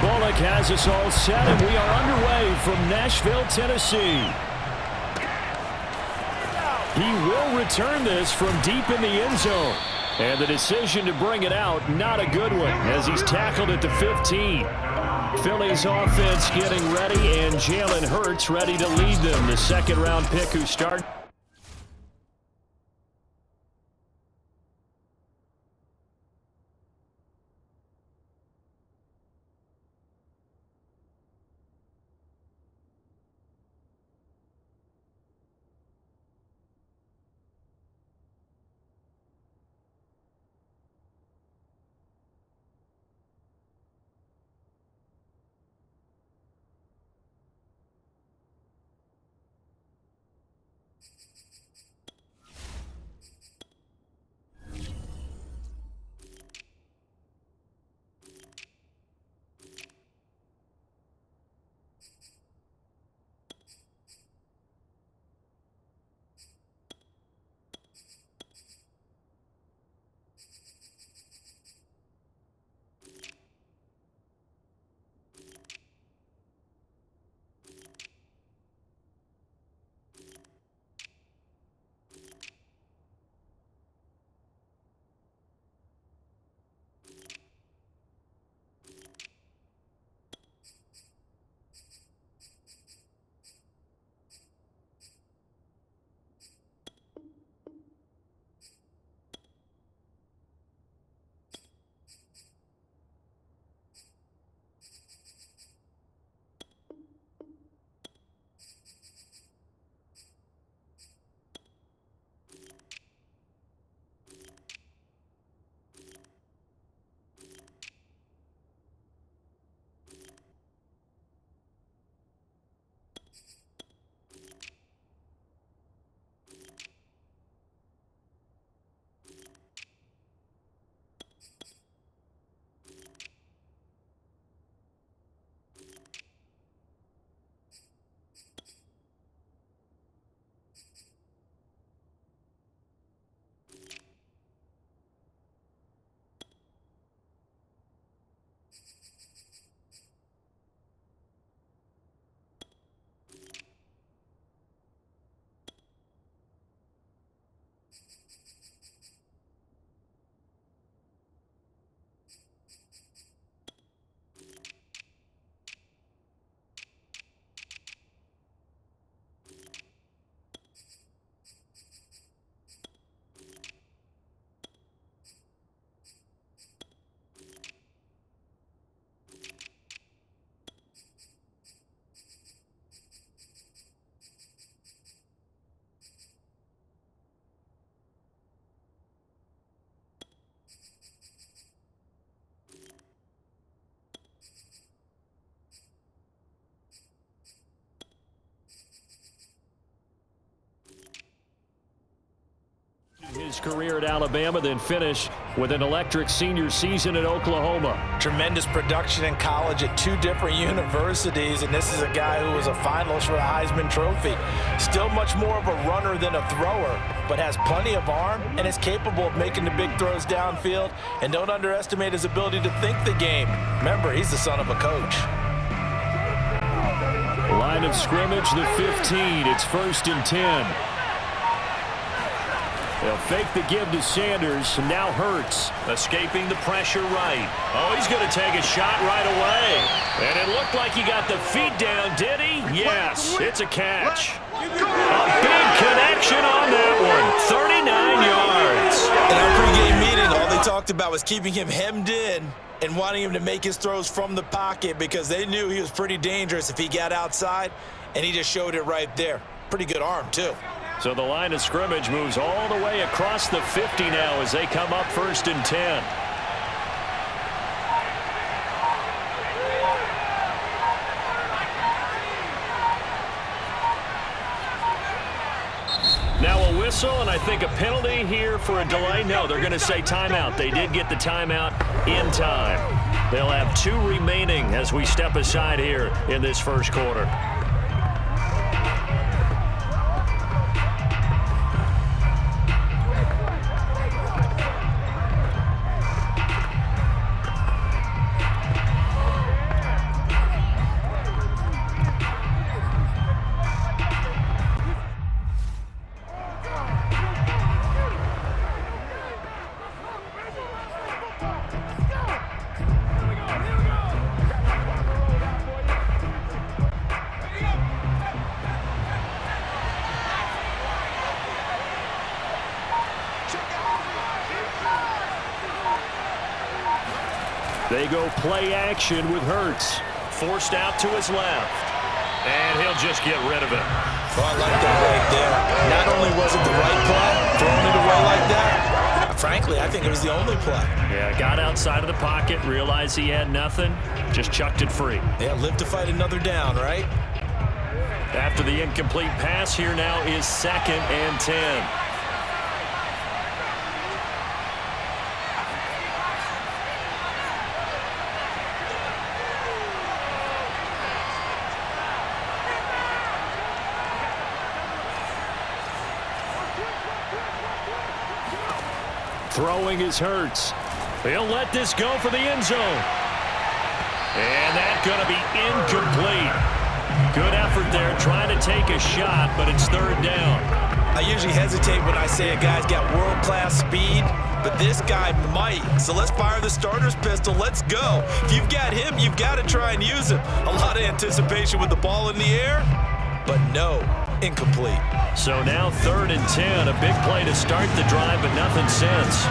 Bullock has us all set, and we are underway from Nashville, Tennessee. He will return this from deep in the end zone. And the decision to bring it out, not a good one, as he's tackled at the 15. Philly's offense getting ready, and Jalen Hurts ready to lead them, the second-round pick who started. His career at Alabama, then finish with an electric senior season at Oklahoma. Tremendous production in college at two different universities, and this is a guy who was a finalist for the Heisman Trophy. Still much more of a runner than a thrower, but has plenty of arm and is capable of making the big throws downfield. And don't underestimate his ability to think the game. Remember, he's the son of a coach. Line of scrimmage, the 15. It's 1st and 10. They'll fake the give to Sanders, and now Hurts. Escaping the pressure right. Oh, he's going to take a shot right away. And it looked like he got the feet down, did he? Yes, it's a catch. A big connection on that one. 39 yards. In our pregame meeting, all they talked about was keeping him hemmed in and wanting him to make his throws from the pocket because they knew he was pretty dangerous if he got outside, and he just showed it right there. Pretty good arm, too. So the line of scrimmage moves all the way across the 50 now as they come up 1st and 10. Now a whistle, and I think a penalty here for a delay. No, they're going to say timeout. They did get the timeout in time. They'll have 2 remaining as we step aside here in this first quarter. They go play action with Hurts. Forced out to his left. And he'll just get rid of it. Oh, I like that right there. Not only was it the right play, throwing it away like that, frankly, I think it was the only play. Yeah, got outside of the pocket, realized he had nothing, just chucked it free. Yeah, live to fight another down, right? After the incomplete pass, here now is 2nd and 10. Throwing is Hurts. He'll let this go for the end zone. And that's going to be incomplete. Good effort there trying to take a shot, but it's 3rd down. I usually hesitate when I say a guy's got world-class speed, but this guy might. So let's fire the starter's pistol. Let's go. If you've got him, you've got to try and use him. A lot of anticipation with the ball in the air, but no, incomplete. So now 3rd and 10, a big play to start the drive, but nothing since.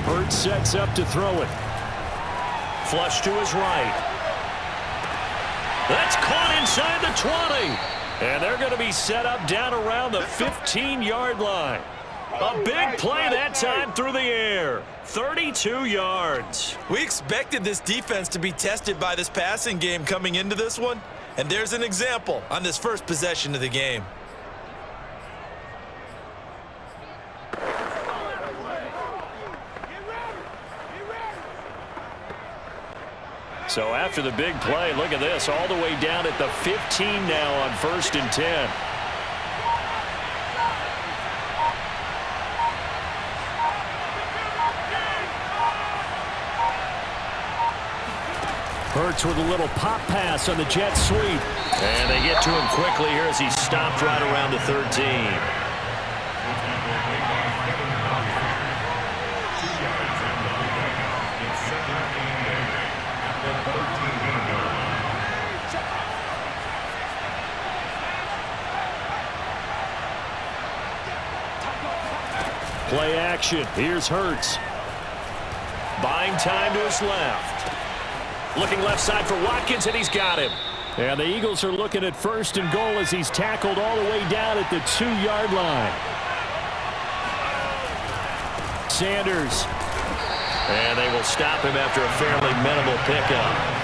Hurts sets up to throw it. Flush to his right. That's caught inside the 20. And they're going to be set up down around the 15-yard line. A big play that time through the air. 32 yards. We expected this defense to be tested by this passing game coming into this one. And there's an example on this first possession of the game. So after the big play, look at this, all the way down at the 15 now on 1st and 10. Hurts with a little pop pass on the jet sweep. And they get to him quickly here as he stopped right around the 13. Play action. Here's Hurts. Buying time to his left. Looking left side for Watkins, and he's got him. And the Eagles are looking at 1st and goal as he's tackled all the way down at the 2-yard line. Sanders. And they will stop him after a fairly minimal pickup.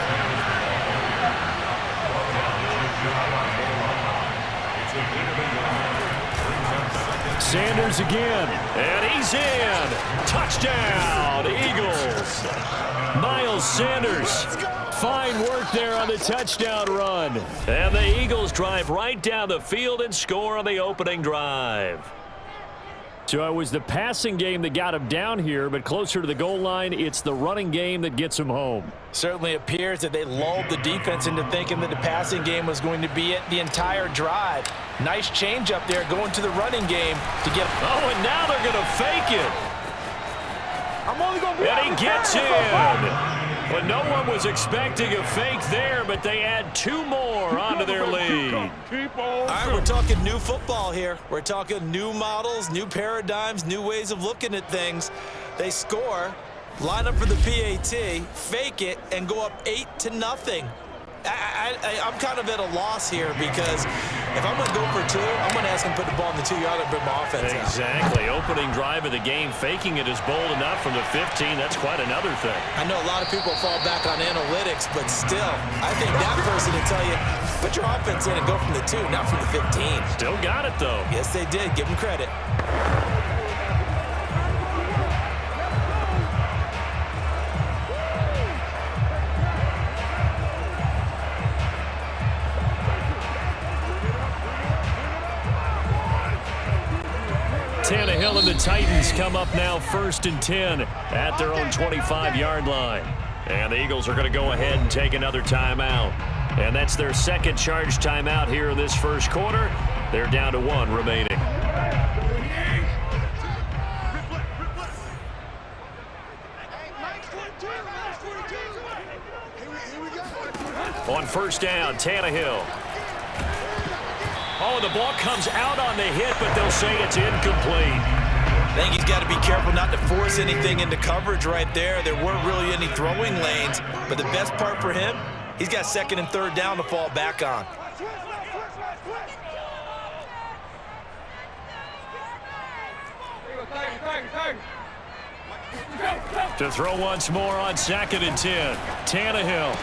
Sanders again, and he's in. Touchdown, Eagles. Miles Sanders. Fine work there on the touchdown run. And the Eagles drive right down the field and score on the opening drive. So it was the passing game that got him down here, but closer to the goal line, it's the running game that gets him home. Certainly appears that they lulled the defense into thinking that the passing game was going to be it the entire drive. Nice change up there going to the running game to get. Oh, and now they're going to fake it. I'm only going to be. And he gets in. But no one was expecting a fake there, but they add 2 more onto their lead. All right, we're talking new football here. We're talking new models, new paradigms, new ways of looking at things. They score, line up for the PAT, fake it, and go up 8-0. I'm kind of at a loss here because if I'm going to go for 2, I'm going to ask him to put the ball in the 2-yard and bring my offense out. Exactly. Opening drive of the game, faking it is bold enough from the 15. That's quite another thing. I know a lot of people fall back on analytics, but still, I think that person will tell you, put your offense in and go from the 2, not from the 15. Still got it, though. Yes, they did. Give them credit. Tannehill and the Titans come up now 1st and 10 at their own 25-yard line. And the Eagles are going to go ahead and take another timeout. And that's their second charge timeout here in this first quarter. They're down to 1 remaining. On 1st down, Tannehill. Oh, the ball comes out on the hit, but they'll say it's incomplete. I think he's got to be careful not to force anything into coverage right there. There weren't really any throwing lanes, but the best part for him, he's got 2nd and 3rd down to fall back on. To throw once more on 2nd and 10. Tannehill.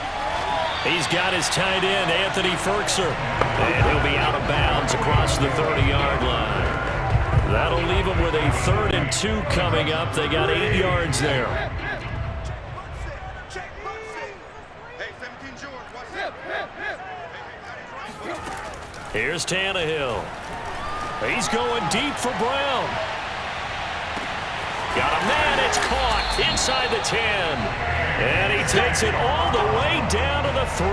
He's got his tight end, Anthony Ferkser. And he'll be out of bounds across the 30-yard line. That'll leave him with a 3rd and 2 coming up. They got 8 yards there. Here's Tannehill. He's going deep for Brown. Got a man, it's caught inside the 10. And he takes it all the way down to the 3.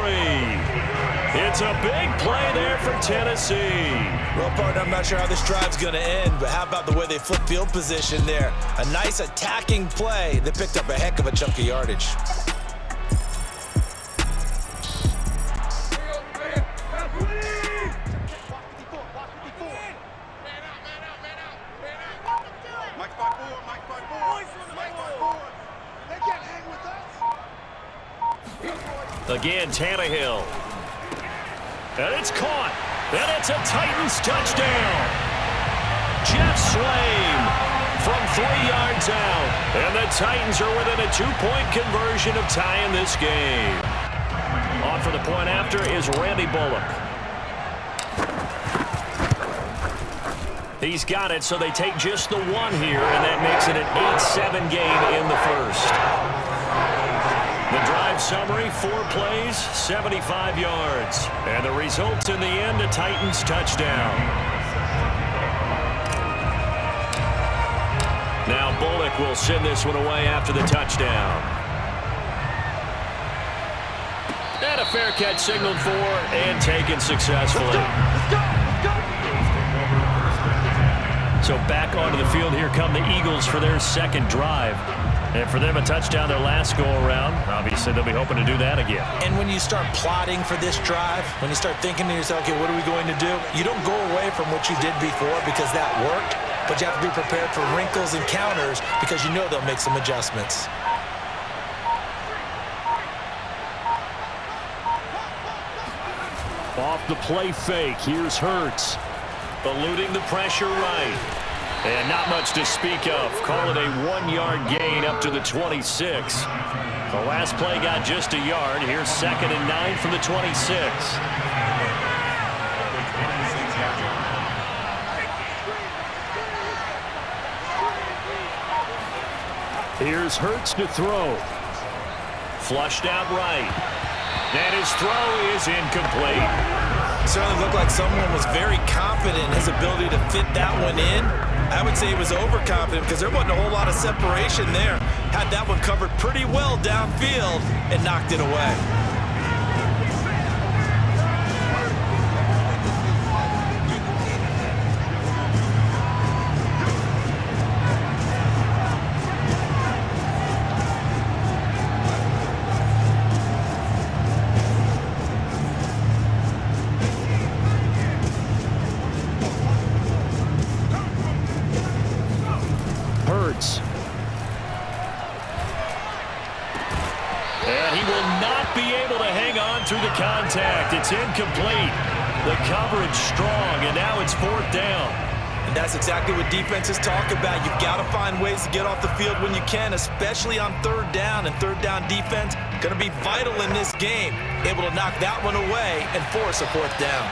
It's a big play there for Tennessee. Well, partner, I'm not sure how this drive's going to end, but how about the way they flip field position there? A nice attacking play. They picked up a heck of a chunk of yardage. Again, Tannehill. And it's caught. And it's a Titans touchdown. Jeff Swaim from 3 yards out. And the Titans are within a 2-point conversion of tying this game. On for the point after is Randy Bullock. He's got it, so they take just the 1 here, and that makes it an 8-7 game in the first. The drive summary, 4 plays, 75 yards. And the results in the end, a Titans touchdown. Now Bullock will send this one away after the touchdown. And a fair catch signaled for and taken successfully. So back onto the field, here come the Eagles for their second drive. And for them, a touchdown their last go-around. Obviously, they'll be hoping to do that again. And when you start plotting for this drive, when you start thinking to yourself, okay, what are we going to do? You don't go away from what you did before because that worked, but you have to be prepared for wrinkles and counters because you know they'll make some adjustments. Off the play fake, here's Hurts. Eluding the pressure right. And not much to speak of. Call it a 1-yard gain up to the 26. The last play got just a yard. Here's 2nd and 9 from the 26. Here's Hurts to throw. Flushed out right. And his throw is incomplete. Certainly looked like someone was very confident in his ability to fit that one in. I would say he was overconfident because there wasn't a whole lot of separation there. Had that one covered pretty well downfield and knocked it away. And he will not be able to hang on through the contact. It's incomplete. The coverage strong, and now it's 4th down. And that's exactly what defenses talk about. You've got to find ways to get off the field when you can, especially on 3rd down. And 3rd down defense going to be vital in this game. Able to knock that one away and force a 4th down.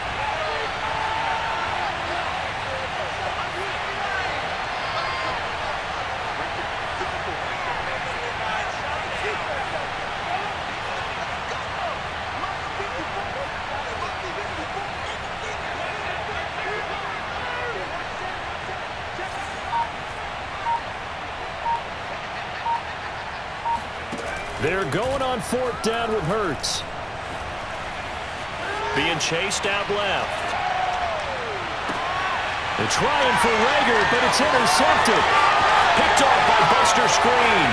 They're going on 4th down with Hurts. Being chased out left. They're trying for Rager, but it's intercepted. Picked off by Buster Screen.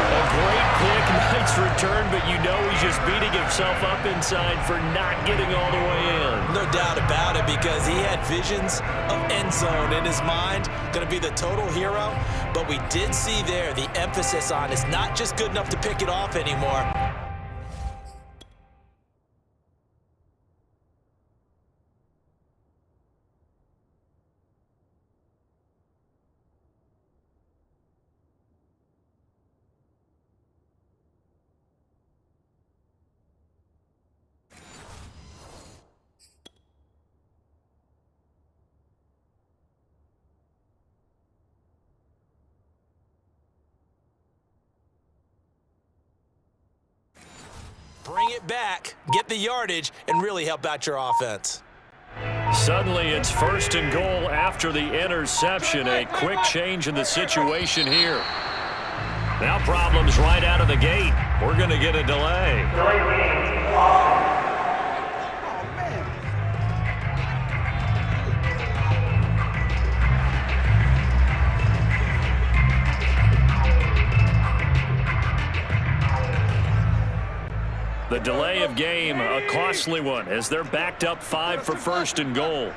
A great pick, nice return, but you know he's just beating himself up inside for not getting all the way in. No doubt about it, because he had visions of end zone in his mind. Going to be the total hero, but we did see there the emphasis on it's not just good enough to pick it off anymore. Bring it back, get the yardage, and really help out your offense. Suddenly it's 1st and goal after the interception. A quick change in the situation here. Now problems right out of the gate. We're going to get a delay. The delay of game, a costly one, as they're backed up 5 for 1st and goal.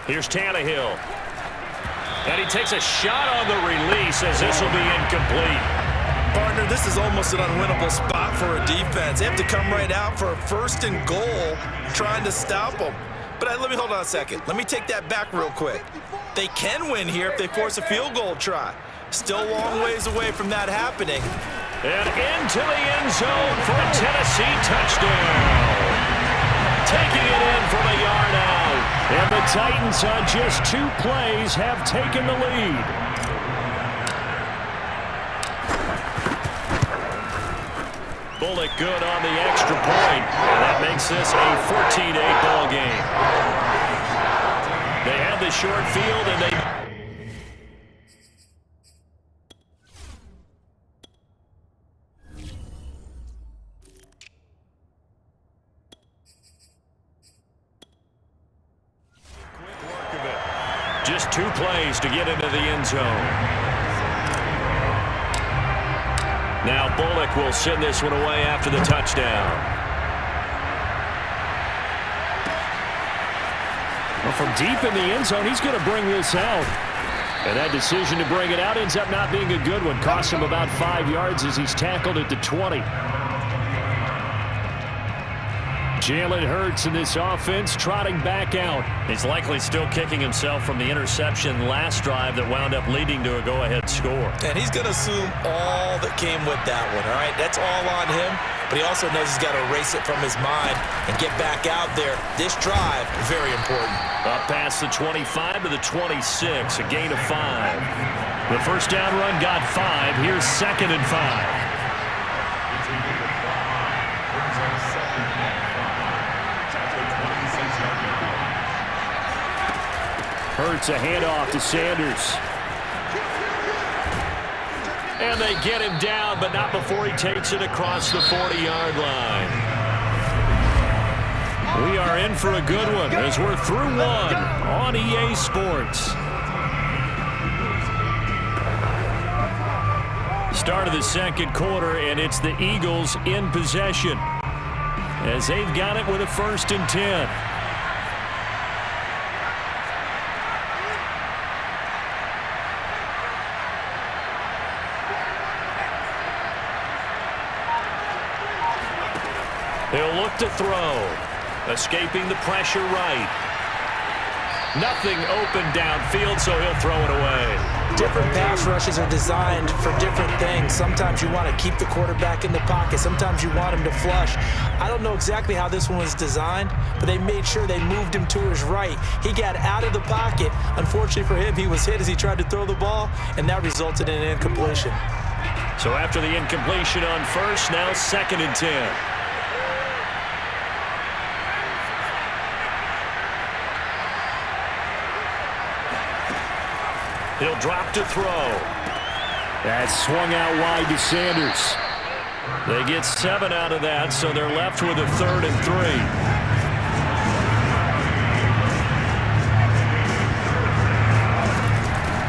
Here's Tannehill. And he takes a shot on the release as this will be incomplete. Partner, this is almost an unwinnable spot for a defense. They have to come right out for a 1st and goal trying to stop them. But let me hold on a second. Let me take that back real quick. They can win here if they force a field goal try. Still a long ways away from that happening. And into the end zone for a Tennessee touchdown. Taking it in from a yard out. And the Titans on just 2 plays have taken the lead. Bullock good on the extra point. And that makes this a 14-8 ball game. They had the short field and they... Quick work of it. Just 2 plays to get into the end zone. Now Bullock will send this one away after the touchdown. Well, from deep in the end zone, he's going to bring this out. And that decision to bring it out ends up not being a good one. Cost him about 5 yards as he's tackled at the 20. Jalen Hurts in this offense trotting back out. He's likely still kicking himself from the interception last drive that wound up leading to a go-ahead score. And he's going to assume all that came with that one, all right? That's all on him, but he also knows he's got to erase it from his mind and get back out there. This drive, very important. Up past the 25 to the 26, a gain of 5. The first down run got 5. Here's 2nd and 5. Hurts a handoff to Sanders. And they get him down, but not before he takes it across the 40-yard line. We are in for a good one as we're through 1 on EA Sports. Start of the 2nd quarter, and it's the Eagles in possession as they've got it with a 1st and 10. He'll look to throw. Escaping the pressure right. Nothing open downfield, so he'll throw it away. Different pass rushes are designed for different things. Sometimes you want to keep the quarterback in the pocket. Sometimes you want him to flush. I don't know exactly how this one was designed, but they made sure they moved him to his right. He got out of the pocket. Unfortunately for him, he was hit as he tried to throw the ball, and that resulted in an incompletion. So after the incompletion on 1st, now 2nd and 10. He'll drop to throw. That swung out wide to Sanders. They get 7 out of that, so they're left with a 3rd and 3.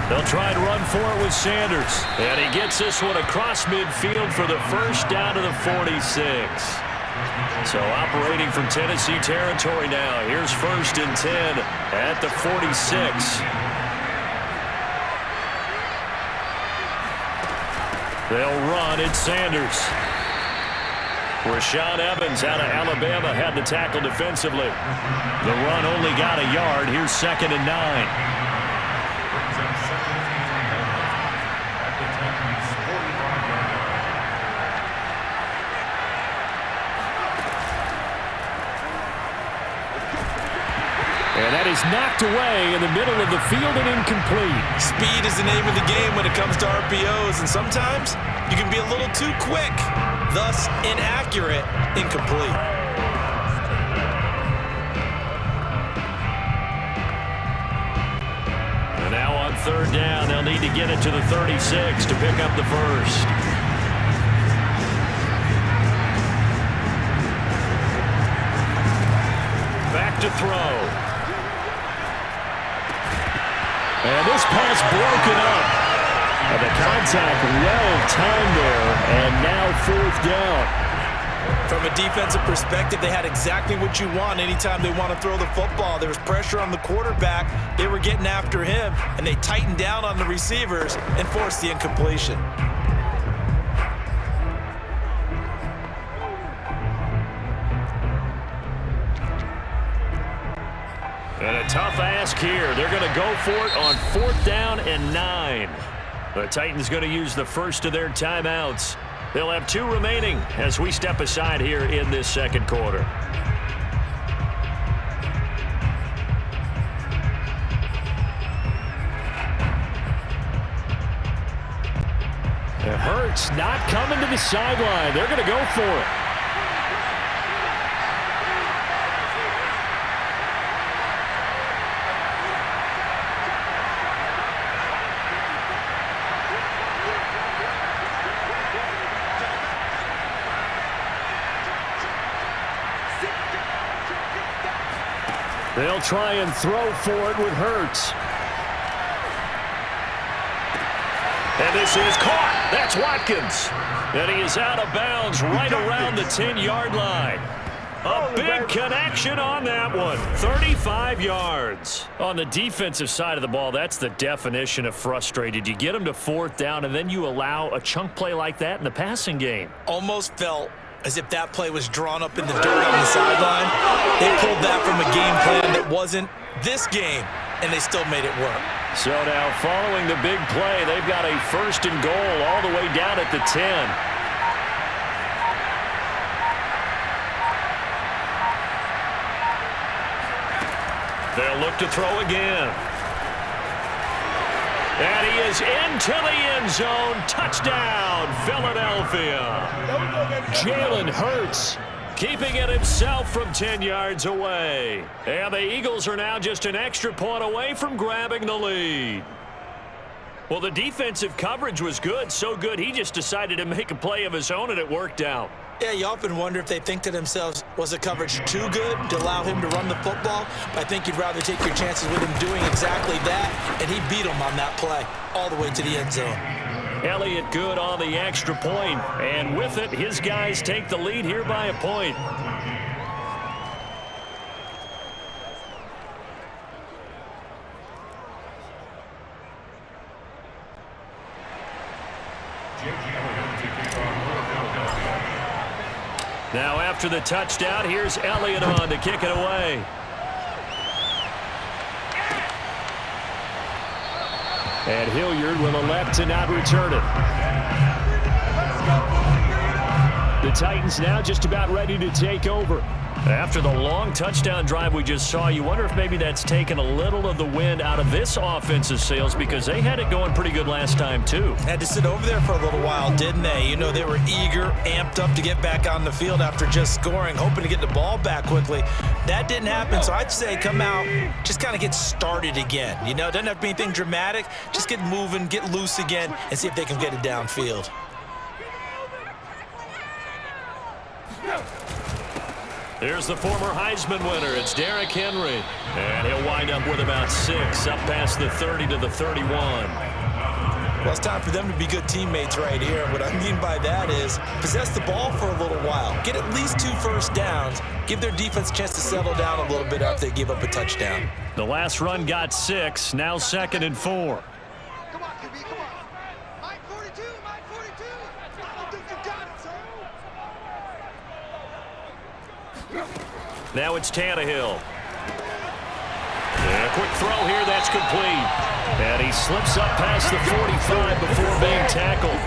They'll try and run for it with Sanders. And he gets this one across midfield for the first down to the 46. So operating from Tennessee territory now. Here's 1st and 10 at the 46. They'll run. It's Sanders. Rashaan Evans out of Alabama had to tackle defensively. The run only got a yard. Here's 2nd and 9. And that is knocked away in the middle of the field and incomplete. Speed is the name of the game when it comes to RPOs, and sometimes you can be a little too quick, thus inaccurate, incomplete. And now on 3rd down, they'll need to get it to the 36 to pick up the first. Back to throw. And this pass broken up. And the contact well timed there, and now 4th down. From a defensive perspective, they had exactly what you want anytime they want to throw the football. There was pressure on the quarterback. They were getting after him, and they tightened down on the receivers and forced the incompletion. And a tough ask here. They're going to go for it on 4th down and 9. The Titans going to use the first of their timeouts. They'll have 2 remaining as we step aside here in this 2nd quarter. It hurts not coming to the sideline. They're going to go for it. They'll try and throw for it with Hurts. And this is caught. That's Watkins. And he is out of bounds right around the 10-yard line. A big connection on that one. 35 yards. On the defensive side of the ball, that's the definition of frustrated. You get them to 4th down, and then you allow a chunk play like that in the passing game. Almost felt as if that play was drawn up in the dirt on the sideline. They pulled that from a game plan that wasn't this game, and they still made it work. So now following the big play, they've got a 1st and goal all the way down at the 10. They'll look to throw again. And he is into the end zone. Touchdown, Philadelphia. Jalen Hurts keeping it himself from 10 yards away. And the Eagles are now just an extra point away from grabbing the lead. Well, the defensive coverage was good, so good he just decided to make a play of his own, and it worked out. Yeah, you often wonder if they think to themselves, was the coverage too good to allow him to run the football? I think you'd rather take your chances with him doing exactly that, and he beat him on that play all the way to the end zone. Elliott good on the extra point, and with it, his guys take the lead here by a point. Now after the touchdown, here's Elliott on to kick it away. And Hilliard will elect to not return it. The Titans now just about ready to take over. After the long touchdown drive we just saw, you wonder if maybe that's taken a little of the wind out of this offense's sails, because they had it going pretty good last time too. Had to sit over there for a little while, didn't they? You know, they were eager, amped up to get back on the field after just scoring, hoping to get the ball back quickly. That didn't happen, so I'd say come out, just kind of get started again. You know, it doesn't have to be anything dramatic. Just get moving, get loose again, and see if they can get it downfield. Here's the former Heisman winner. It's Derrick Henry. And he'll wind up with about 6, up past the 30 to the 31. Well, it's time for them to be good teammates right here. What I mean by that is possess the ball for a little while. Get at least 2 first downs. Give their defense a chance to settle down a little bit after they give up a touchdown. The last run got 6. Now 2nd and 4. Come on, QB, come on. Mike 42, Mike 42. I don't think you got it, son. Now it's Tannehill. And a quick throw here, that's complete. And he slips up past the 45 before being tackled.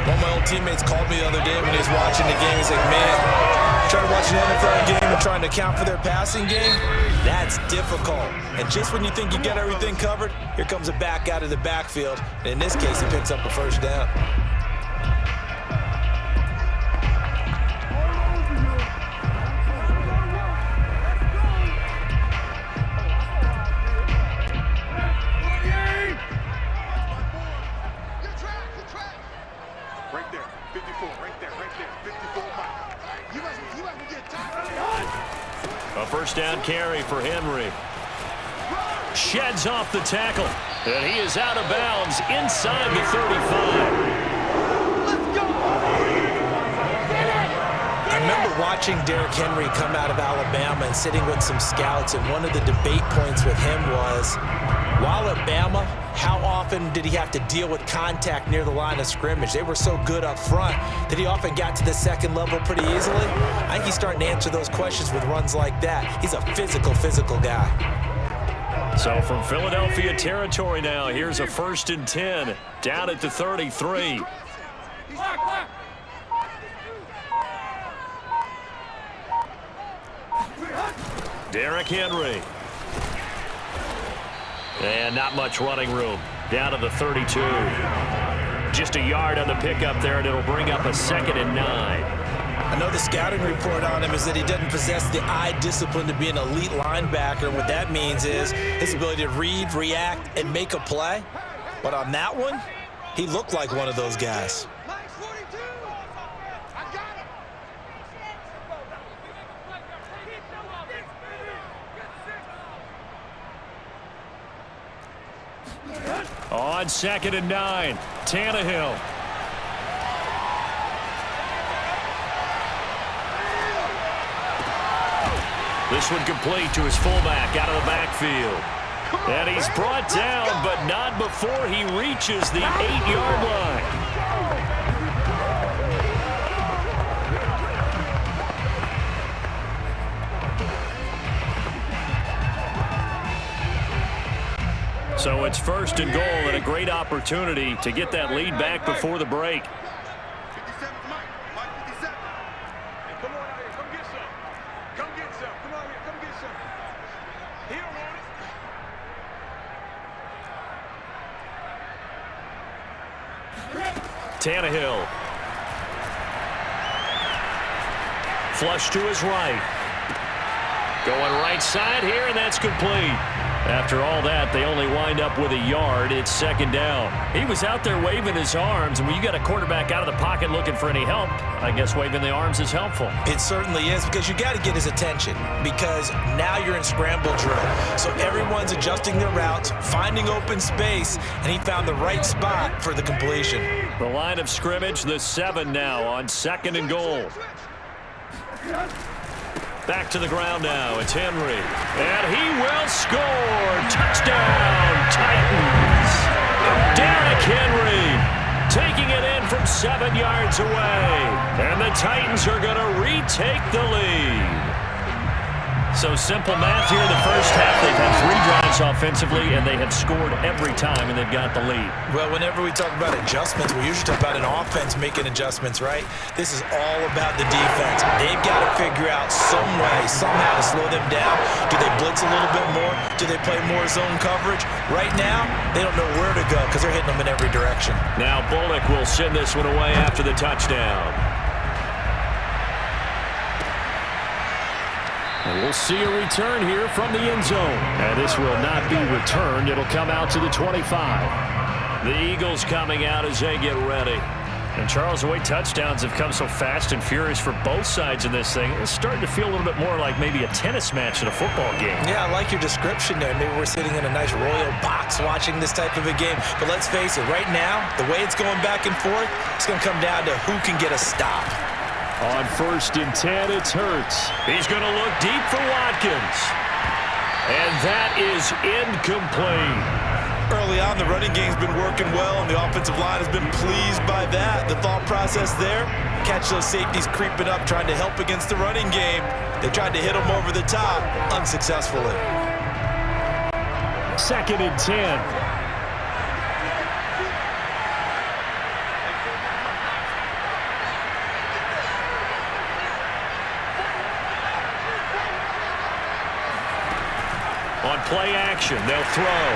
One of my old teammates called me the other day when he was watching the game. He's like, man, trying to watch an NFL game and trying to account for their passing game, that's difficult. And just when you think you get everything covered, here comes a back out of the backfield. And in this case, he picks up a first down. A first down carry for Henry. Sheds off the tackle. And he is out of bounds inside the 35. I remember watching Derrick Henry come out of Alabama and sitting with some scouts, and one of the debate points with him was, while at Bama, how often did he have to deal with contact near the line of scrimmage? They were so good up front that he often got to the second level pretty easily. I think he's starting to answer those questions with runs like that. He's a physical guy. So from Philadelphia territory now, here's a 1st and 10, down at the 33. Derrick Henry. And not much running room. Down to the 32. Just a yard on the pickup there, and it'll bring up a 2nd and 9. I know the scouting report on him is that he doesn't possess the eye discipline to be an elite linebacker. What that means is his ability to read, react, and make a play. But on that one, he looked like one of those guys. Mike 42. I got him. On 2nd and 9, Tannehill. This one complete to his fullback out of the backfield. And he's brought down, but not before he reaches the 8-yard line. So it's 1st and goal, and a great opportunity to get that lead back before the break. 57, Mike 57. Hey, come on out here. Come get some. Come get some. Come on here. Come get some. He don't want it. Tannehill. Flush to his right. Going right side here, and that's complete. After all that, they only wind up with a yard. It's 2nd down. He was out there waving his arms, and when you got a quarterback out of the pocket looking for any help, I guess waving the arms is helpful. It certainly is, because you got to get his attention, because now you're in scramble drill. So everyone's adjusting their routes, finding open space, and he found the right spot for the completion. The line of scrimmage, the 7 now on 2nd and goal. Back to the ground now. It's Henry. And he will score. Touchdown, Titans. Derrick Henry taking it in from 7 yards away. And the Titans are going to retake the lead. So simple math here in the first half. They've had 3 drives changes offensively, and they have scored every time, and they've got the lead. Well, whenever we talk about adjustments, we usually talk about an offense making adjustments, right? This is all about the defense. They've got to figure out some way, somehow to slow them down. Do they blitz a little bit more? Do they play more zone coverage? Right now, they don't know where to go because they're hitting them in every direction. Now Bullock will send this one away after the touchdown. And we'll see a return here from the end zone. And this will not be returned. It'll come out to the 25. The Eagles coming out as they get ready. And Charles, the way touchdowns have come so fast and furious for both sides in this thing, it's starting to feel a little bit more like maybe a tennis match in a football game. Yeah, I like your description there. Maybe we're sitting in a nice royal box watching this type of a game. But let's face it, right now, the way it's going back and forth, it's going to come down to who can get a stop. On 1st and 10, it's Hurts. He's going to look deep for Watkins. And that is incomplete. Early on, the running game's been working well, and the offensive line has been pleased by that. The thought process there, catch those safeties creeping up, trying to help against the running game. They tried to hit them over the top, unsuccessfully. 2nd and 10. On play action, they'll throw.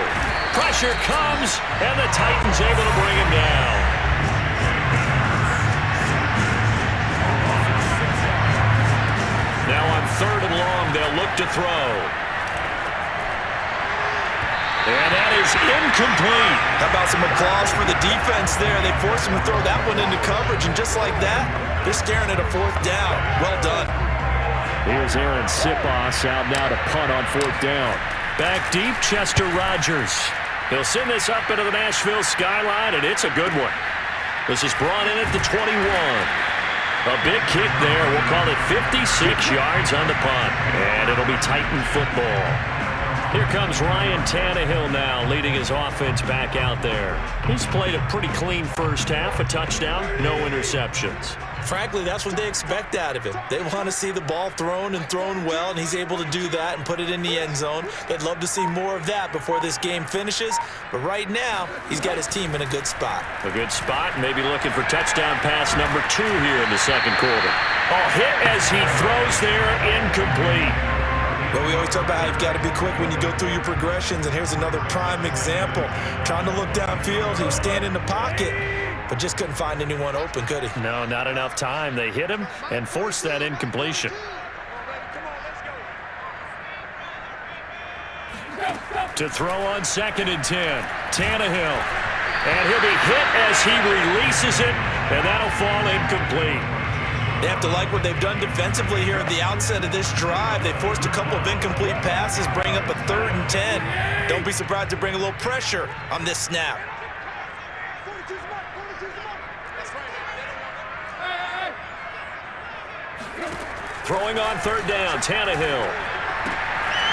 Pressure comes, and the Titans able to bring him down. Now on 3rd and long, they'll look to throw. And that is incomplete. How about some applause for the defense there? They forced him to throw that one into coverage, and just like that, they're staring at a 4th down. Well done. Here's Aaron Sipos out now to punt on 4th down. Back deep, Chester Rogers. He'll send this up into the Nashville skyline, and it's a good one. This is brought in at the 21. A big kick there. We'll call it 56 yards on the punt. And it'll be Titan football. Here comes Ryan Tannehill now, leading his offense back out there. He's played a pretty clean first half, a touchdown, no interceptions. Frankly, that's what they expect out of him. They want to see the ball thrown and thrown well, and he's able to do that and put it in the end zone. They'd love to see more of that before this game finishes, but right now, he's got his team in a good spot. A good spot, maybe looking for touchdown pass number 2 here in the 2nd quarter. Oh, hit as he throws there, incomplete. But we always talk about how you've got to be quick when you go through your progressions, and here's another prime example. Trying to look downfield, he was standing in the pocket, but just couldn't find anyone open, could he? No, not enough time. They hit him and forced that incompletion. To throw on 2nd and 10, Tannehill. And he'll be hit as he releases it, and that'll fall incomplete. They have to like what they've done defensively here at the outset of this drive. They forced a couple of incomplete passes, bring up a 3rd and 10. Don't be surprised to bring a little pressure on this snap. Throwing on 3rd down, Tannehill.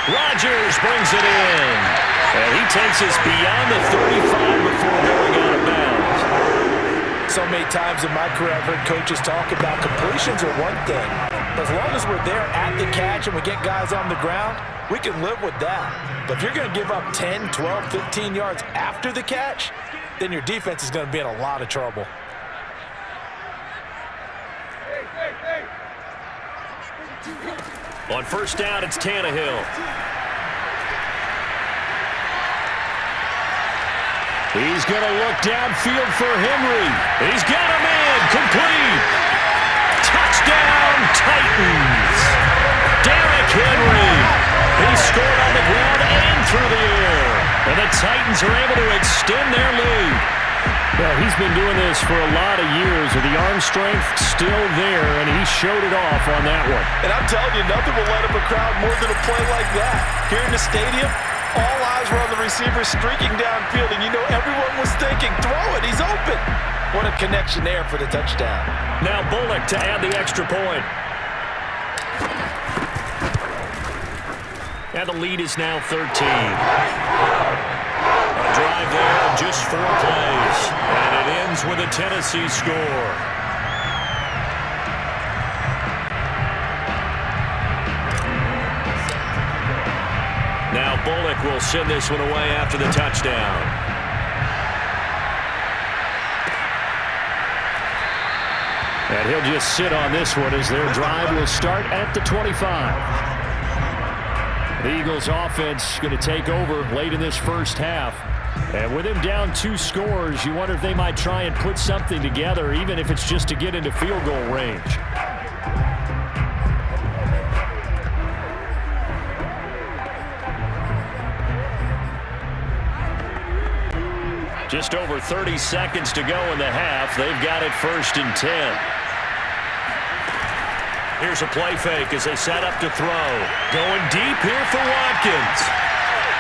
Rodgers brings it in. And he takes us beyond the 35 before going out of bounds. So many times in my career, I've heard coaches talk about completions are one thing. But as long as we're there at the catch and we get guys on the ground, we can live with that. But if you're going to give up 10, 12, 15 yards after the catch, then your defense is going to be in a lot of trouble. On 1st down, it's Tannehill. He's going to look downfield for Henry. He's got him in. Complete. Touchdown, Titans. Derrick Henry. He scored on the ground and through the air. And the Titans are able to extend their lead. Well, he's been doing this for a lot of years with the arm strength still there, and he showed it off on that one. And I'm telling you, nothing will light up a crowd more than a play like that. Here in the stadium, all eyes were on the receiver streaking downfield, and you know everyone was thinking, throw it, he's open. What a connection there for the touchdown. Now Bullock to add the extra point. And the lead is now 13. A drive there of just 4 plays. And it ends with a Tennessee score. Now Bullock will send this one away after the touchdown. And he'll just sit on this one as their drive will start at the 25. The Eagles offense going to take over late in this first half. And with him down 2 scores, you wonder if they might try and put something together, even if it's just to get into field goal range. Just over 30 seconds to go in the half. They've got it 1st and 10. Here's a play fake as they set up to throw. Going deep here for Watkins.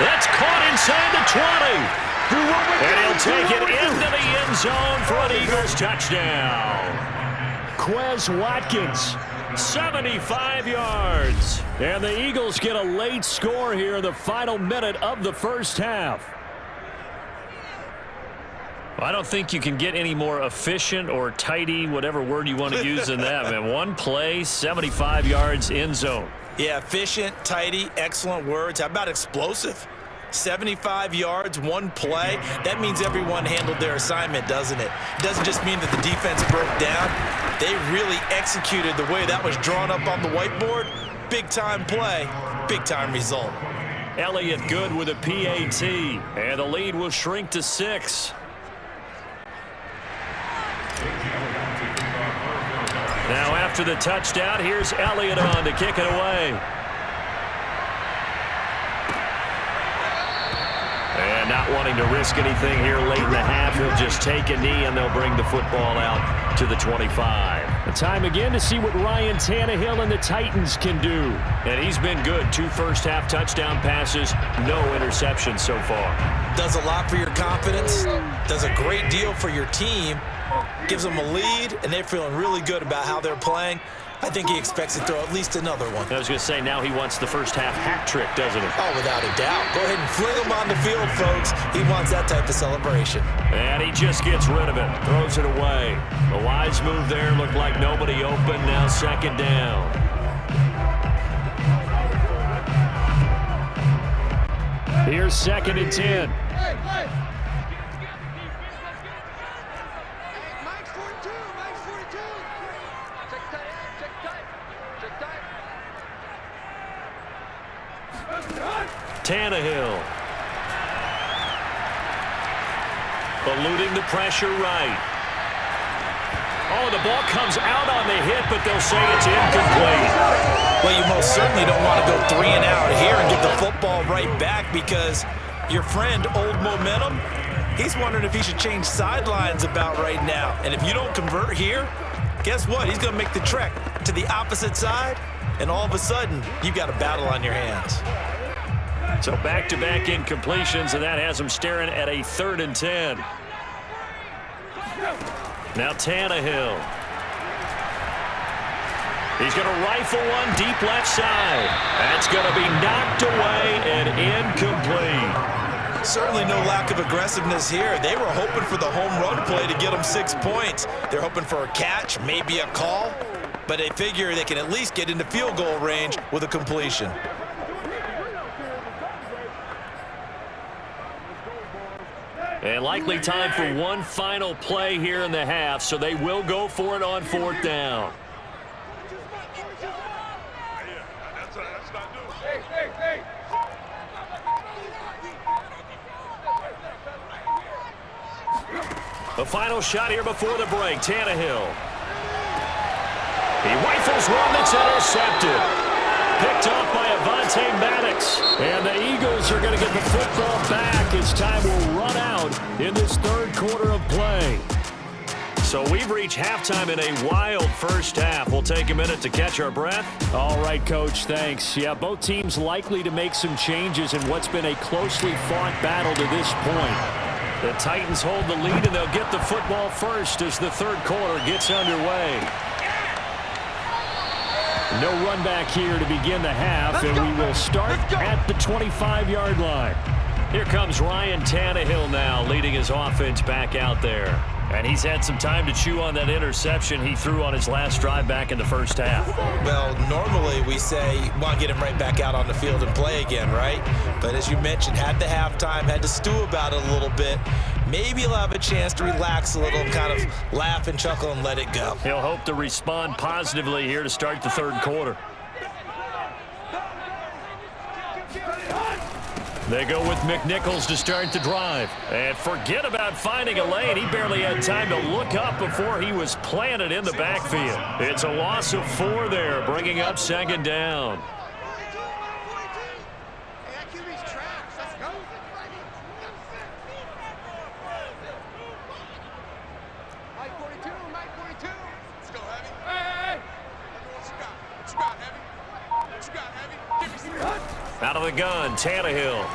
That's caught inside the 20. And he'll take it into the end zone for an Eagles touchdown. Quez Watkins. 75 yards. And the Eagles get a late score here in the final minute of the first half. I don't think you can get any more efficient or tidy, whatever word you want to use in that, man. One play, 75 yards, end zone. Yeah, efficient, tidy, excellent words. How about explosive? 75 yards, one play. That means everyone handled their assignment, doesn't it? It doesn't just mean that the defense broke down. They really executed the way that was drawn up on the whiteboard. Big-time play, big-time result. Elliott good with a PAT, and the lead will shrink to 6. Now after the touchdown, here's Elliott on to kick it away. And not wanting to risk anything here late in the half, he'll just take a knee and they'll bring the football out to the 25. The time again to see what Ryan Tannehill and the Titans can do. And he's been good. 2 first-half touchdown passes, no interceptions so far. Does a lot for your confidence, does a great deal for your team, gives them a lead, and they're feeling really good about how they're playing. I think he expects to throw at least another one. I was going to say, now he wants the first-half hat trick, doesn't he? Oh, without a doubt. Go ahead and fling him on the field, folks. He wants that type of celebration. And he just gets rid of it, throws it away. A wise move there, looked like nobody open, now 2nd down. Here's 2nd and 10. Tannehill. Eluding the pressure right. Oh, the ball comes out on the hit, but they'll say it's incomplete. Well, you most certainly don't want to go 3 and out here and give the football right back because your friend, Old Momentum, he's wondering if he should change sidelines about right now. And if you don't convert here, guess what? He's going to make the trek to the opposite side, and all of a sudden, you've got a battle on your hands. So back-to-back incompletions, and that has him staring at a 3rd and 10. Now Tannehill. He's going to rifle one deep left side. That's going to be knocked away and incomplete. Certainly no lack of aggressiveness here. They were hoping for the home run play to get them 6 points. They're hoping for a catch, maybe a call, but they figure they can at least get into field goal range with a completion. And likely time for one final play here in the half, so they will go for it on 4th down. The final shot here before the break, Tannehill. He rifles one that's intercepted. Picked off by Avonte Maddox. And the Eagles are going to get the football back as time will run out in this 3rd quarter of play. So we've reached halftime in a wild first half. We'll take a minute to catch our breath. All right, Coach, thanks. Yeah, both teams likely to make some changes in what's been a closely fought battle to this point. The Titans hold the lead, and they'll get the football first as the 3rd quarter gets underway. No run back here to begin the half, and we will start at the 25-yard line. Here comes Ryan Tannehill now, leading his offense back out there. And he's had some time to chew on that interception he threw on his last drive back in the first half. Well, normally we say, want to get him right back out on the field and play again, right? But as you mentioned, had the halftime, had to stew about it a little bit. Maybe he'll have a chance to relax a little and kind of laugh and chuckle and let it go. He'll hope to respond positively here to start the third quarter. They go with McNichols to start the drive. And forget about finding a lane. He barely had time to look up before he was planted in the backfield. It's a loss of 4 there, bringing up second down. Out of the gun, Tannehill.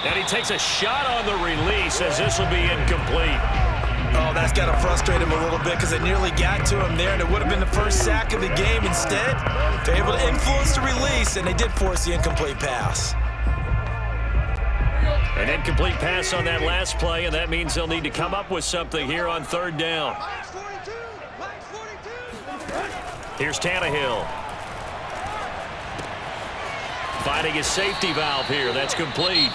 And he takes a shot on the release as this will be incomplete. Oh, that's got to frustrate him a little bit because they nearly got to him there, and it would have been the first sack of the game. Instead, they're able to influence the release, and they did force the incomplete pass. An incomplete pass on that last play, and that means they'll need to come up with something here on third down. Here's Tannehill. Finding his safety valve here. That's complete.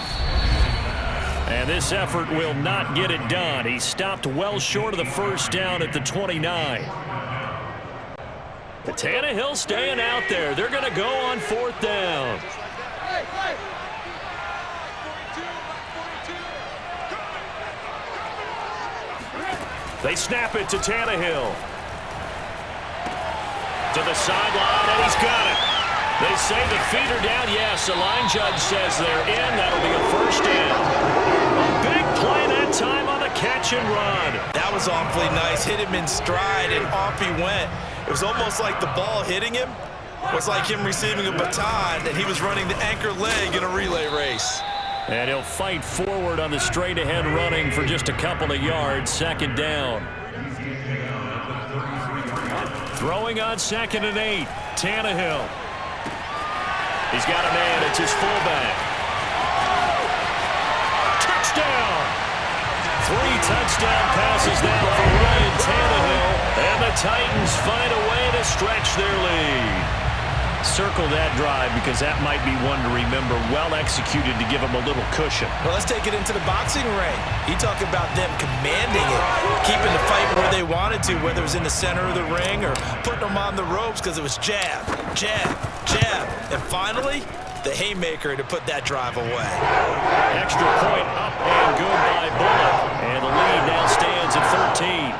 And this effort will not get it done. He stopped well short of the first down at the 29. The Tannehill staying out there. They're going to go on fourth down. They snap it to Tannehill. To the sideline, and he's got it. They say the feet are down. Yes, the line judge says they're in. That'll be a first down. A big play that time on the catch and run. That was awfully nice. Hit him in stride, and off he went. It was almost like the ball hitting him was like him receiving a baton, and he was running the anchor leg in a relay race. And he'll fight forward on the straight-ahead running for just a couple of yards. Second down. Throwing on 2nd and 8. Tannehill. He's got a man. It's his fullback. Touchdown! 3 touchdown passes now for Ryan Tannehill. And the Titans find a way to stretch their lead. Circle that drive because that might be one to remember. Well executed to give them a little cushion. Well, let's take it into the boxing ring. You talk about them commanding it, keeping the fight where they wanted to, whether it was in the center of the ring or putting them on the ropes because it was jab, jab, jab. And finally, the haymaker to put that drive away. Extra point up and good by Bullock. And the lead now stands at 13.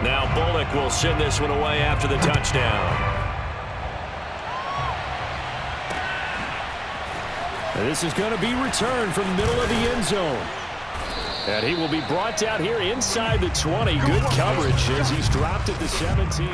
Now Bullock will send this one away after the touchdown. And this is going to be returned from the middle of the end zone. And he will be brought down here inside the 20. Good coverage as he's dropped at the 17.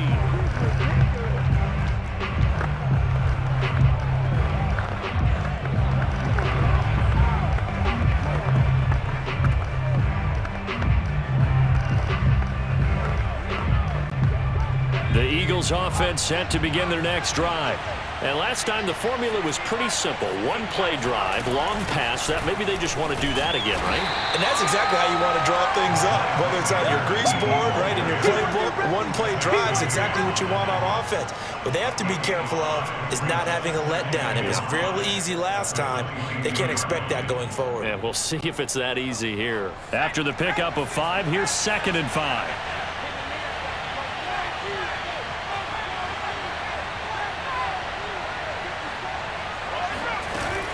The Eagles offense set to begin their next drive. And last time the formula was pretty simple. One play drive, long pass. That maybe they just want to do that again, right? And that's exactly how you want to draw things up. Whether it's on your grease board, right, in your playbook, one play drive is exactly what you want on offense. What they have to be careful of is not having a letdown. It was real easy last time. They can't expect that going forward. Yeah, we'll see if it's that easy here. After the pickup of 5, here's 2nd and 5.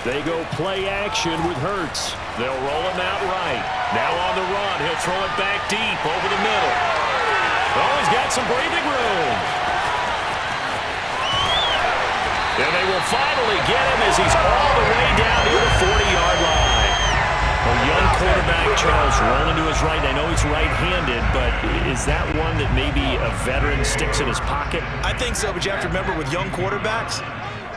They go play action with Hurts. They'll roll him out right. Now on the run. He'll throw it back deep over the middle. Oh, he's got some breathing room. And they will finally get him as he's all the way down near the 40-yard line. A young quarterback, Charles, rolling to his right. I know he's right-handed, but is that one that maybe a veteran sticks in his pocket? I think so, but you have to remember with young quarterbacks,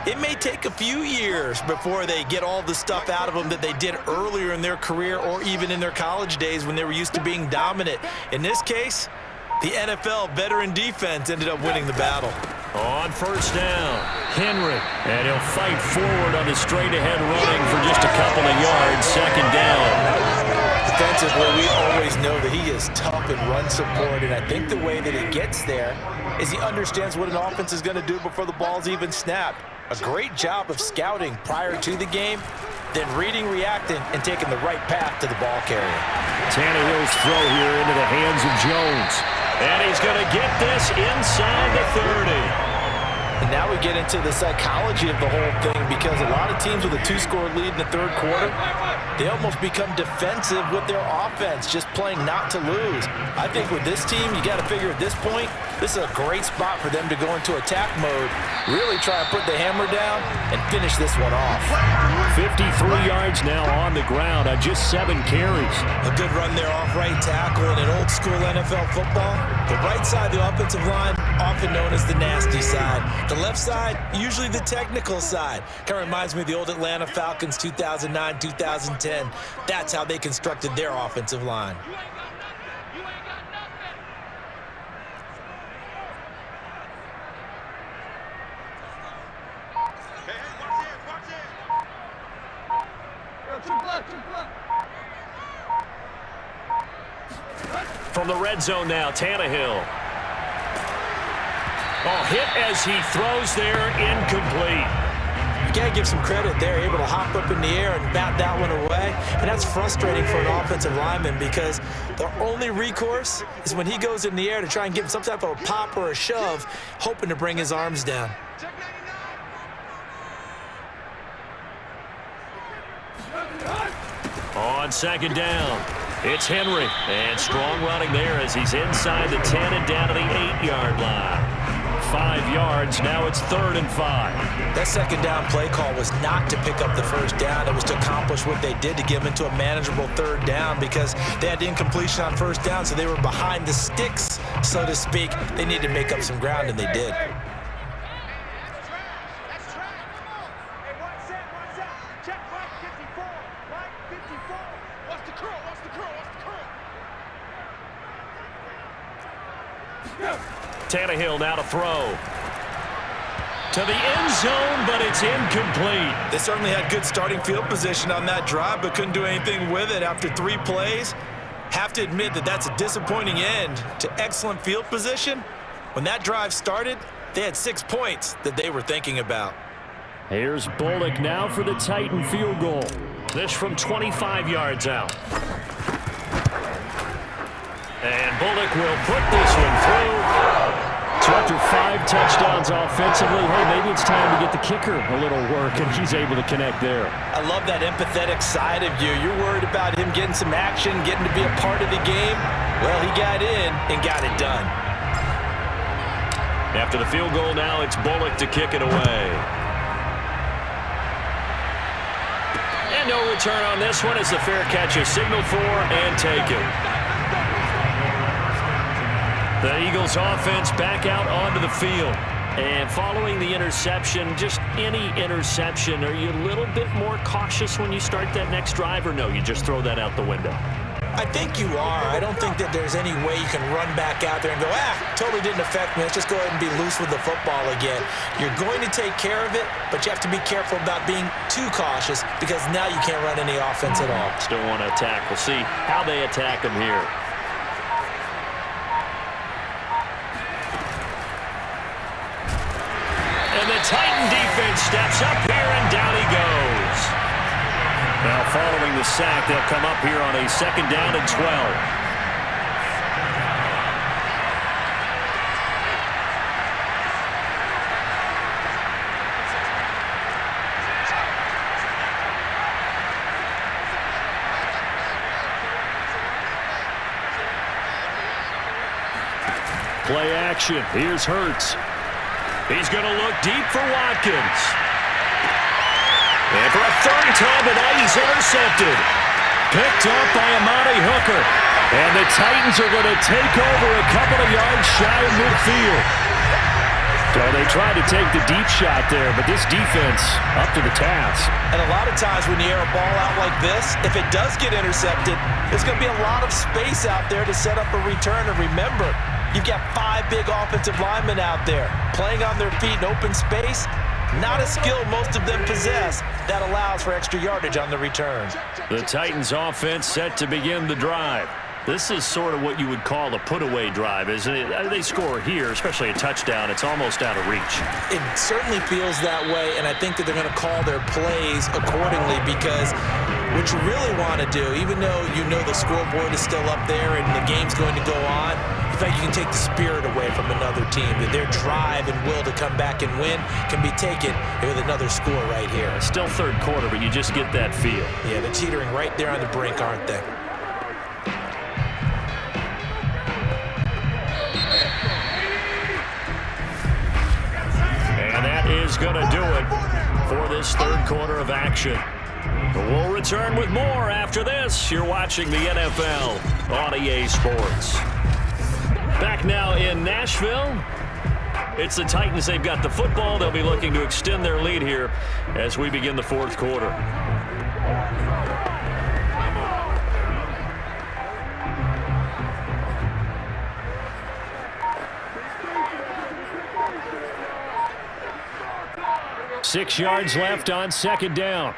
it may take a few years before they get all the stuff out of them that they did earlier in their career or even in their college days when they were used to being dominant. In this case, the NFL veteran defense ended up winning the battle. On first down, Henry. And he'll fight forward on his straight-ahead running for just a couple of yards. Second down. Defensively, we always know that he is tough in run support, and I think the way that he gets there is he understands what an offense is going to do before the ball's even snapped. A great job of scouting prior to the game, then reading, reacting, and taking the right path to the ball carrier. Tannehill's throw here into the hands of Jones. And he's going to get this inside the 30. And now we get into the psychology of the whole thing, because a lot of teams with a 2-score lead in the third quarter, they almost become defensive with their offense, just playing not to lose. I think with this team, you got to figure at this point, this is a great spot for them to go into attack mode, really try to put the hammer down and finish this one off. 53 yards now on the ground on just 7 carries. A good run there off right tackle in an old school NFL football. The right side of the offensive line, often known as the nasty side. The left side, usually the technical side. Kind of reminds me of the old Atlanta Falcons 2009, 2010. That's how they constructed their offensive line. From the red zone now, Tannehill. Oh, hit as he throws there, incomplete. You got to give some credit there, able to hop up in the air and bat that one away. And that's frustrating for an offensive lineman, because the only recourse is when he goes in the air to try and give some type of a pop or a shove, hoping to bring his arms down. On second down, it's Henry. And strong running there as he's inside the 10 and down to the 8-yard line. 5 yards, now it's 3rd and 5. That second down play call was not to pick up the first down. It was to accomplish what they did, to get them into a manageable 3rd down, because they had the incompletion on first down, so they were behind the sticks, so to speak. They needed to make up some ground, and they did. Tannehill now to throw. To the end zone, but it's incomplete. They certainly had good starting field position on that drive, but couldn't do anything with it after 3 plays. Have to admit that that's a disappointing end to excellent field position. When that drive started, they had 6 points that they were thinking about. Here's Bullock now for the Titan field goal. This from 25 yards out. And Bullock will put this one through. So after 5 touchdowns offensively, hey, maybe it's time to get the kicker a little work, and he's able to connect there. I love that empathetic side of you. You're worried about him getting some action, getting to be a part of the game. Well, he got in and got it done. After the field goal now, it's Bullock to kick it away. And no return on this one as the fair catch is signaled for and taken. The Eagles offense back out onto the field. And following the interception, just any interception, are you a little bit more cautious when you start that next drive, or no, you just throw that out the window? I think you are. I don't think that there's any way you can run back out there and go, totally didn't affect me. Let's just go ahead and be loose with the football again. You're going to take care of it, but you have to be careful about being too cautious, because now you can't run any offense at all. Still want to attack. We'll see how they attack them here. And the Titan defense steps up here, and down he goes. Now, following the sack, they'll come up here on a 2nd down and 12. Play action. Here's Hurts. He's going to look deep for Watkins. And for a 3rd time tonight, he's intercepted. Picked up by Amani Hooker. And the Titans are going to take over a couple of yards shy of midfield. So they tried to take the deep shot there, but this defense up to the task. And a lot of times when you air a ball out like this, if it does get intercepted, there's going to be a lot of space out there to set up a return. And remember, you've got 5 big offensive linemen out there playing on their feet in open space. Not a skill most of them possess that allows for extra yardage on the return. The Titans offense set to begin the drive. This is sort of what you would call a put-away drive, isn't it? They score here, especially a touchdown. It's almost out of reach. It certainly feels that way, and I think that they're going to call their plays accordingly, because what you really want to do, even though you know the scoreboard is still up there and the game's going to go on, in fact, you can take the spirit away from another team. That their drive and will to come back and win can be taken with another score right here. Still third quarter, but you just get that feel. Yeah, they're teetering right there on the brink, aren't they? And that is going to do it for this third quarter of action. We'll return with more after this. You're watching the NFL on EA Sports. Back now in Nashville. It's the Titans. They've got the football. They'll be looking to extend their lead here as we begin the fourth quarter. Six yards left on second down.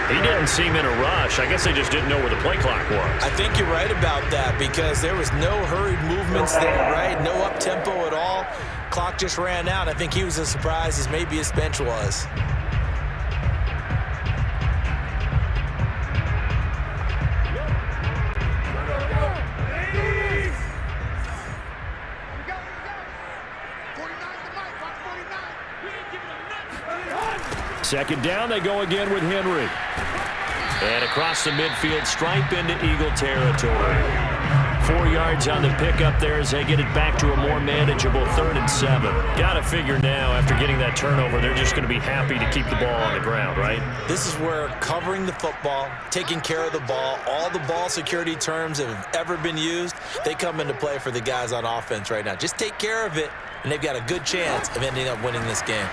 He didn't seem in a rush. I guess they just didn't know where the play clock was. I think you're right about that, because there was no hurried movements there, right? No up-tempo at all. Clock just ran out. I think he was as surprised as maybe his bench was. Second down, they go again with Henry. And across the midfield stripe into Eagle territory. 4 yards on the pickup there as they get it back to a more manageable 3rd and 7. Got to figure now, after getting that turnover, they're just going to be happy to keep the ball on the ground, right? This is where covering the football, taking care of the ball, all the ball security terms that have ever been used, they come into play for the guys on offense right now. Just take care of it, and they've got a good chance of ending up winning this game.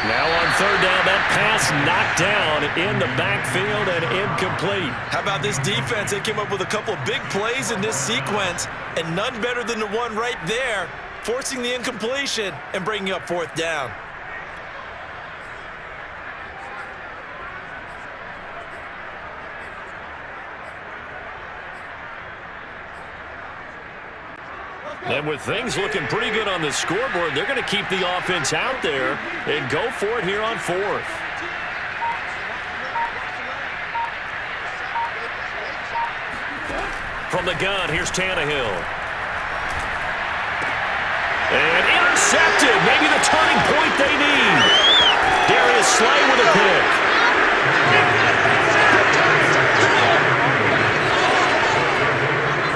Now on third down, that pass knocked down in the backfield and incomplete. How about this defense? They came up with a couple of big plays in this sequence, and none better than the one right there, forcing the incompletion and bringing up fourth down. And with things looking pretty good on the scoreboard, they're going to keep the offense out there and go for it here on fourth. From the gun, here's Tannehill. And intercepted. Maybe the turning point they need. Darius Slay with a pick.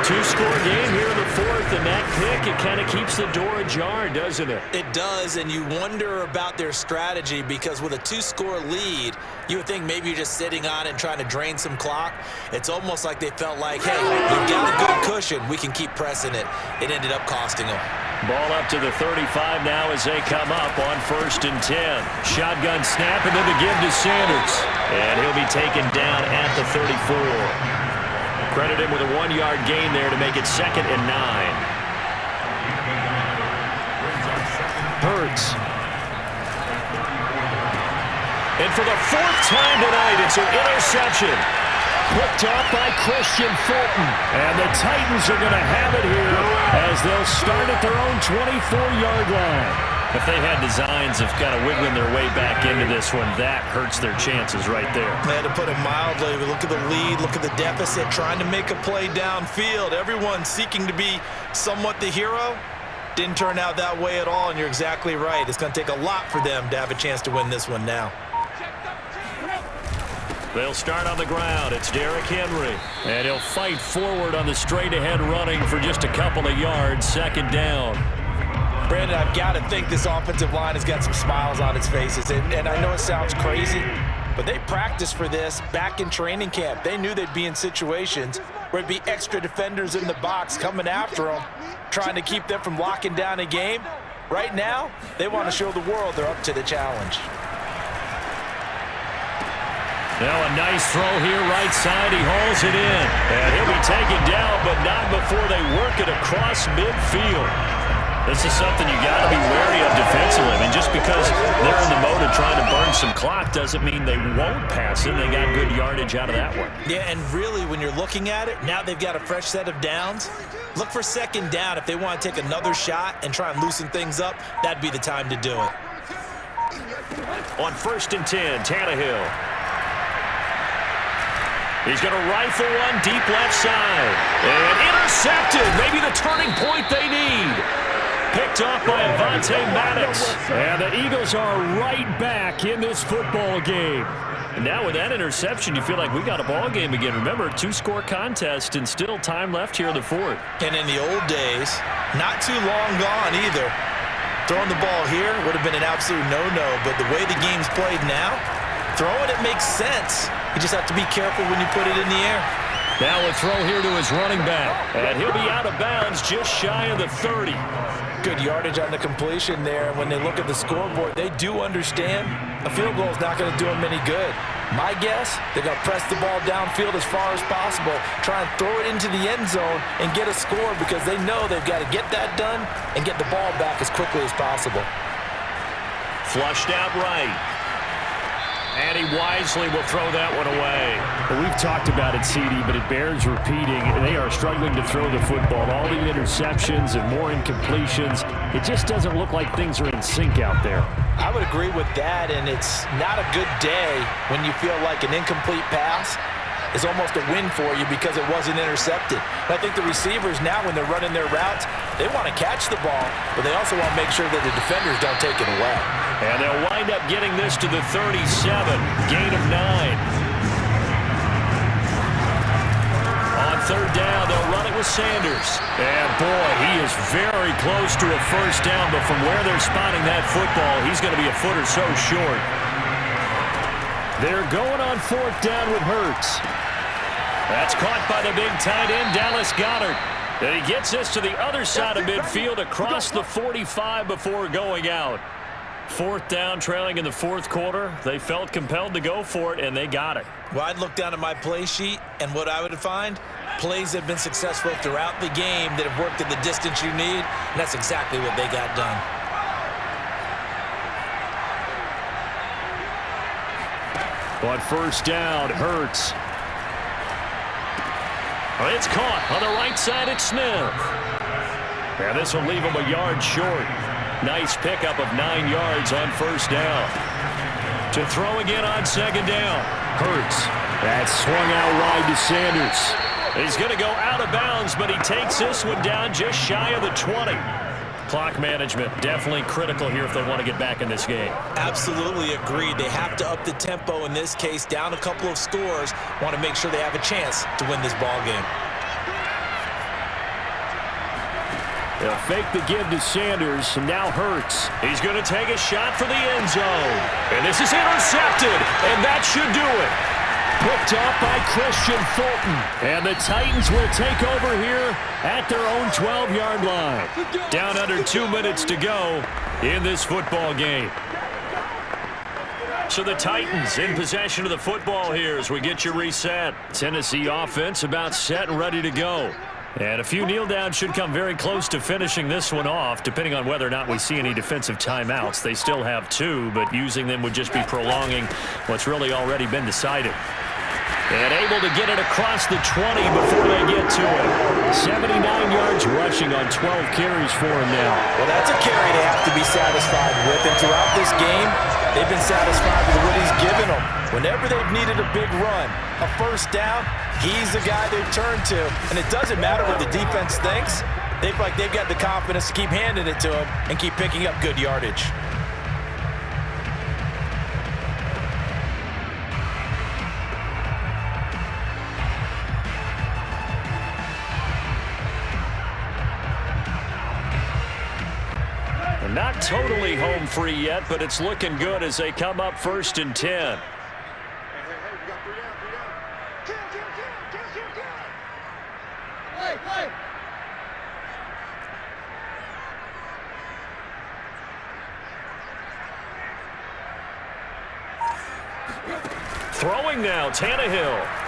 Two-score game here in the fourth, and that pick, it kind of keeps the door ajar, doesn't it? It does, and you wonder about their strategy, because with a 2-score lead, you would think maybe you're just sitting on it and trying to drain some clock. It's almost like they felt like, hey, we've got a good cushion. We can keep pressing it. It ended up costing them. Ball up to the 35 now as they come up on 1st and 10. Shotgun snap, and then the give to Sanders. And he'll be taken down at the 34. Credit him with a 1-yard gain there to make it 2nd and 9. Hurts. And for the 4th time tonight, it's an interception. Picked off by Christian Fulton. And the Titans are going to have it here as they'll start at their own 24-yard line. If they had designs of kind of wiggling their way back into this one, that hurts their chances right there. Man, to put it mildly, look at the lead, look at the deficit, trying to make a play downfield. Everyone seeking to be somewhat the hero. Didn't turn out that way at all, and you're exactly right. It's going to take a lot for them to have a chance to win this one now. They'll start on the ground. It's Derrick Henry. And he'll fight forward on the straight-ahead running for just a couple of yards. 2nd down. Brandon, I've got to think this offensive line has got some smiles on its faces. And I know it sounds crazy, but they practiced for this back in training camp. They knew they'd be in situations where there'd be extra defenders in the box coming after them, trying to keep them from locking down a game. Right now, they want to show the world they're up to the challenge. Now a nice throw here, right side. He hauls it in. And he'll be taken down, but not before they work it across midfield. This is something you got to be wary of defensively. I mean, just because they're in the mode of trying to burn some clock doesn't mean they won't pass it. They got good yardage out of that one. Yeah, and really, when you're looking at it, now they've got a fresh set of downs. Look for second down. If they want to take another shot and try and loosen things up, that'd be the time to do it. On 1st and 10, Tannehill. He's going to rifle one deep left side. And intercepted. Maybe the turning point they need. Picked off by Avonte Maddox. And the Eagles are right back in this football game. And now with that interception, you feel like we got a ball game again. Remember, 2-score contest and still time left here in the fourth. And in the old days, not too long gone either. Throwing the ball here would have been an absolute no-no, but the way the game's played now, throwing it makes sense. You just have to be careful when you put it in the air. Now a throw here to his running back. And he'll be out of bounds just shy of the 30. Good yardage on the completion there. And when they look at the scoreboard, they do understand a field goal is not going to do them any good. My guess, they're going to press the ball downfield as far as possible, try and throw it into the end zone and get a score because they know they've got to get that done and get the ball back as quickly as possible. Flushed out right. And he wisely will throw that one away. Well, we've talked about it, CD, but it bears repeating. They are struggling to throw the football. All the interceptions and more incompletions. It just doesn't look like things are in sync out there. I would agree with that, and it's not a good day when you feel like an incomplete pass is almost a win for you because it wasn't intercepted. And I think the receivers now, when they're running their routes, they want to catch the ball, but they also want to make sure that the defenders don't take it away. And they'll wind up getting this to the 37, gain of 9. On 3rd down, they'll run it with Sanders. And boy, he is very close to a first down, but from where they're spotting that football, he's going to be a foot or so short. They're going on 4th down with Hurts. That's caught by the big tight end, Dallas Goedert. And he gets this to the other side of midfield across the 45 before going out. 4th down, trailing in the 4th quarter. They felt compelled to go for it, and they got it. Well, I'd look down at my play sheet, and what I would find, plays have been successful throughout the game that have worked at the distance you need, and that's exactly what they got done. On 1st down, Hurts. It's caught on the right side at Smith. And this will leave him a yard short. Nice pickup of 9 yards on 1st down. To throw again on 2nd down. Hurts. That swung out wide to Sanders. He's going to go out of bounds, but he takes this one down just shy of the 20. Clock management definitely critical here if they want to get back in this game. Absolutely agreed. They have to up the tempo in this case, down a couple of scores. Want to make sure they have a chance to win this ball game. They'll fake the give to Sanders, and now Hurts. He's going to take a shot for the end zone. And this is intercepted, and that should do it. Picked off by Christian Fulton. And the Titans will take over here at their own 12-yard line. Down under 2 minutes to go in this football game. So the Titans in possession of the football here as we get you reset. Tennessee offense about set and ready to go. And a few kneel downs should come very close to finishing this one off, depending on whether or not we see any defensive timeouts. They still have 2, but using them would just be prolonging what's really already been decided. And able to get it across the 20 before they get to it. 79 yards rushing on 12 carries for him now. Well, that's a carry they have to be satisfied with. And throughout this game, they've been satisfied with what he's given them. Whenever they've needed a big run, a first down, he's the guy they've turned to. And it doesn't matter what the defense thinks. They've got the confidence to keep handing it to him and keep picking up good yardage. Not totally home free yet, but it's looking good as they come up 1st and 10. Hey, we got 3 down, 3 down. Throwing now, Tannehill.